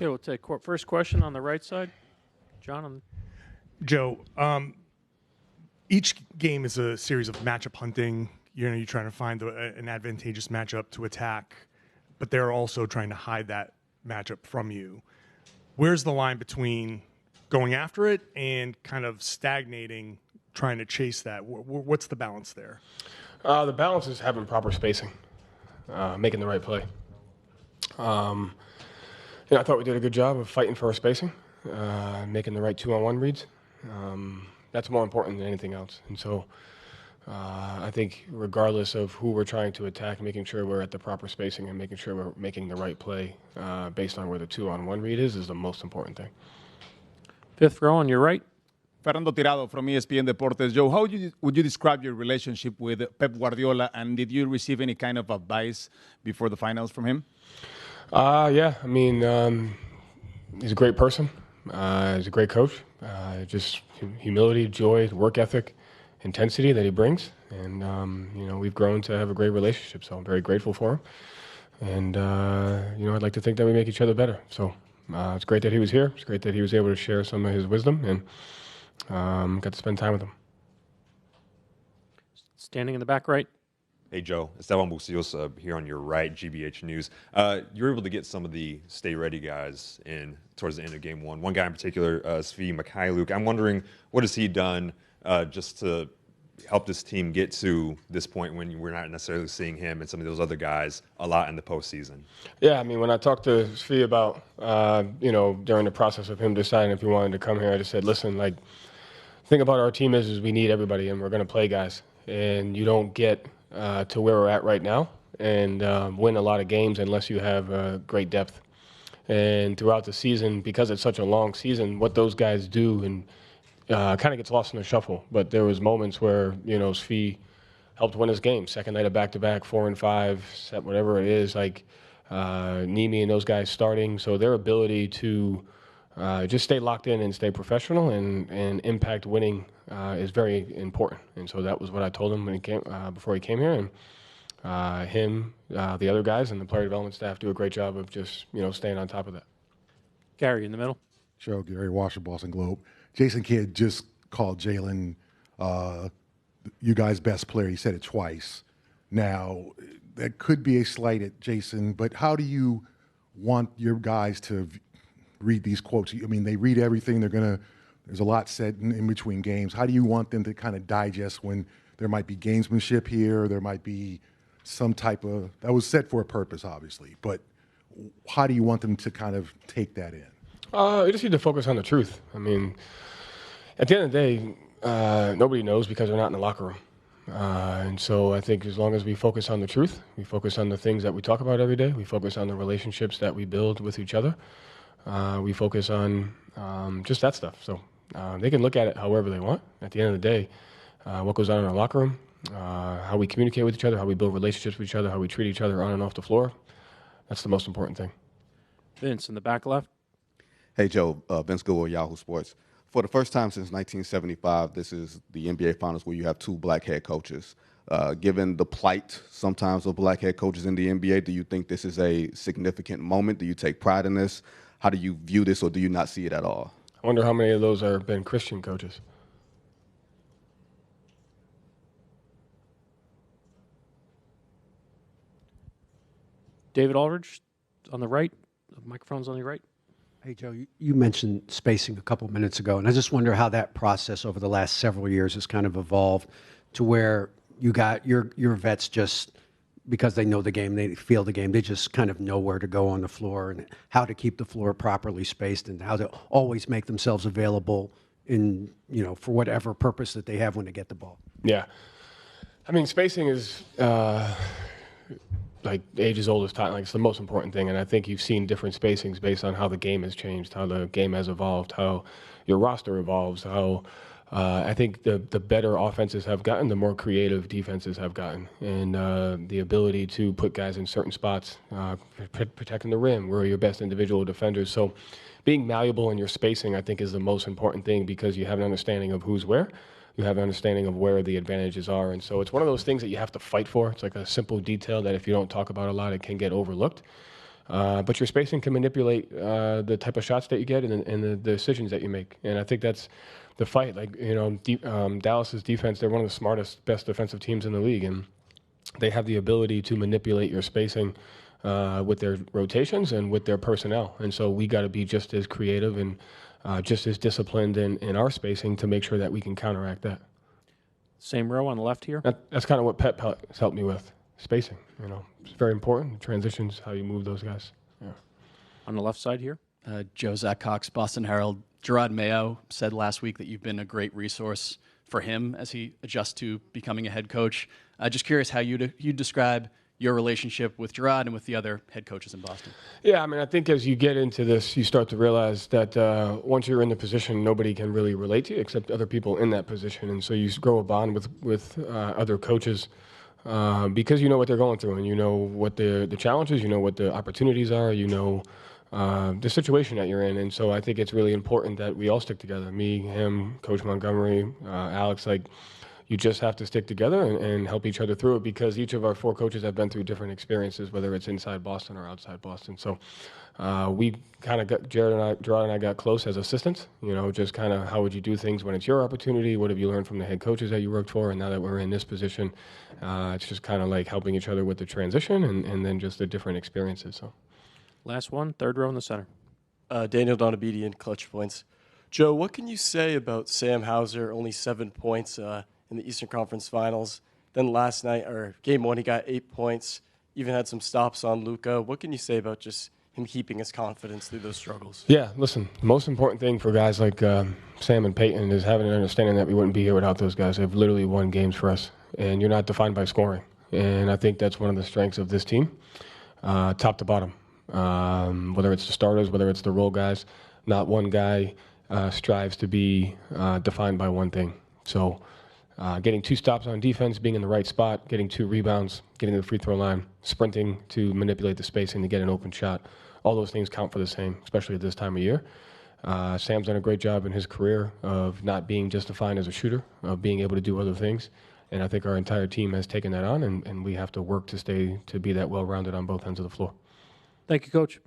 Okay, we'll take first question on the right side. John. Joe, each game is a series of matchup hunting. You're trying to find an advantageous matchup to attack, but they're also trying to hide that matchup from you. Where's the line between going after it and kind of stagnating, trying to chase that? What's the balance there? The balance is having proper spacing, making the right play. I thought we did a good job of fighting for our spacing, making the right 2-on-1 reads. That's more important than anything else. And so I think regardless of who we're trying to attack, making sure we're at the proper spacing and making sure we're making the right play based on where the 2-on-1 read is the most important thing. Fifth row on your right. Fernando Tirado from ESPN Deportes. Joe, how would you describe your relationship with Pep Guardiola, and did you receive any kind of advice before the finals from him? Yeah, I mean, he's a great person. He's a great coach. Just humility, joy, work ethic, intensity that he brings. And, we've grown to have a great relationship, so I'm very grateful for him. And, I'd like to think that we make each other better. So it's great that he was here. It's great that he was able to share some of his wisdom, and got to spend time with him. Standing in the back right. Hey, Joe. Esteban Buciosa here on your right, GBH News. You were able to get some of the stay-ready guys in towards the end of Game 1. One guy in particular, Svi Mikhailuk. I'm wondering, what has he done just to help this team get to this point when we're not necessarily seeing him and some of those other guys a lot in the postseason? Yeah, I mean, when I talked to Svi about, during the process of him deciding if he wanted to come here, I just said, listen, the thing about our team is we need everybody, and we're going to play guys. And you don't get to where we're at right now and win a lot of games unless you have great depth. And throughout the season, because it's such a long season, what those guys do and kind of gets lost in the shuffle. But there was moments where, Svi helped win his game. Second night of back-to-back, 4 and 5, set whatever it is, Nimi and those guys starting. So their ability to just stay locked in and stay professional and impact winning is very important. And so that was what I told him when he came before he came here. And him, the other guys, and the player development staff do a great job of just staying on top of that. Gary in the middle. Joe, Gary Washer, Boston Globe. Jason Kidd just called Jaylen you guys' best player. He said it twice. Now, that could be a slight at Jason, but how do you want your guys to read these quotes? I mean, they read everything. There's a lot said in between games. How do you want them to kind of digest when there might be gamesmanship here, there might be some type of, that was set for a purpose, obviously, but how do you want them to kind of take that in? You just need to focus on the truth. I mean, at the end of the day, nobody knows because they're not in the locker room. And so I think as long as we focus on the truth, we focus on the things that we talk about every day, we focus on the relationships that we build with each other, we focus on just that stuff. So they can look at it however they want. At the end of the day, what goes on in our locker room, how we communicate with each other, how we build relationships with each other, how we treat each other on and off the floor, that's the most important thing. Vince in the back left. Hey, Joe. Vince Goodwill, Yahoo Sports. For the first time since 1975, this is the NBA Finals where you have two black head coaches. Given the plight sometimes of black head coaches in the NBA, do you think this is a significant moment? Do you take pride in this? How do you view this, or do you not see it at all? I wonder how many of those have been Christian coaches. David Aldridge on the right. The microphone's on your right. Hey, Joe, you mentioned spacing a couple minutes ago, and I just wonder how that process over the last several years has kind of evolved to where you got your vets just, because they know the game, they feel the game, they just kind of know where to go on the floor and how to keep the floor properly spaced and how to always make themselves available in, for whatever purpose that they have when they get the ball. Yeah. I mean, spacing is like age is old as time. Like, it's the most important thing. And I think you've seen different spacings based on how the game has changed, how the game has evolved, how your roster evolves, how I think the better offenses have gotten, the more creative defenses have gotten. And the ability to put guys in certain spots, protecting the rim, where are your best individual defenders. So being malleable in your spacing, I think, is the most important thing, because you have an understanding of who's where. You have an understanding of where the advantages are. And so it's one of those things that you have to fight for. It's like a simple detail that if you don't talk about a lot, it can get overlooked. But your spacing can manipulate the type of shots that you get and the decisions that you make. And I think that's the fight. Like, Dallas's defense, they're one of the smartest, best defensive teams in the league. And they have the ability to manipulate your spacing with their rotations and with their personnel. And so we got to be just as creative and just as disciplined in our spacing to make sure that we can counteract that. Same row on the left here. That's kind of what Pep has helped me with, spacing. It's very important. Transitions, how you move those guys. Yeah. On the left side here. Joe Zach Cox, Boston Herald. Gerard Mayo said last week that you've been a great resource for him as he adjusts to becoming a head coach. Just curious how you describe your relationship with Gerard and with the other head coaches in Boston. Yeah, I mean, I think as you get into this, you start to realize that once you're in the position, nobody can really relate to you except other people in that position. And so you grow a bond with other coaches because you know what they're going through and you know what the challenges, you know what the opportunities are, you know the situation that you're in. And so I think it's really important that we all stick together, me, him, Coach Montgomery, Alex, you just have to stick together and help each other through it because each of our 4 coaches have been through different experiences, whether it's inside Boston or outside Boston. So we kind of got, Gerard and I got close as assistants, just kind of how would you do things when it's your opportunity? What have you learned from the head coaches that you worked for? And now that we're in this position, it's just kind of like helping each other with the transition and then just the different experiences. So, last one, third row in the center. Daniel Donabedian, Clutch Points. Joe, what can you say about Sam Hauser, only 7 points in the Eastern Conference Finals? Then last night, or game 1, he got 8 points, even had some stops on Luka. What can you say about just him keeping his confidence through those struggles? Yeah, listen, the most important thing for guys like Sam and Peyton is having an understanding that we wouldn't be here without those guys. They've literally won games for us, and you're not defined by scoring. And I think that's one of the strengths of this team, top to bottom. Whether it's the starters, whether it's the role guys, not one guy strives to be defined by one thing. So getting 2 stops on defense, being in the right spot, getting 2 rebounds, getting to the free throw line, sprinting to manipulate the spacing to get an open shot, all those things count for the same, especially at this time of year. Sam's done a great job in his career of not being just defined as a shooter, of being able to do other things. And I think our entire team has taken that on, and we have to work to be that well-rounded on both ends of the floor. Thank you, Coach.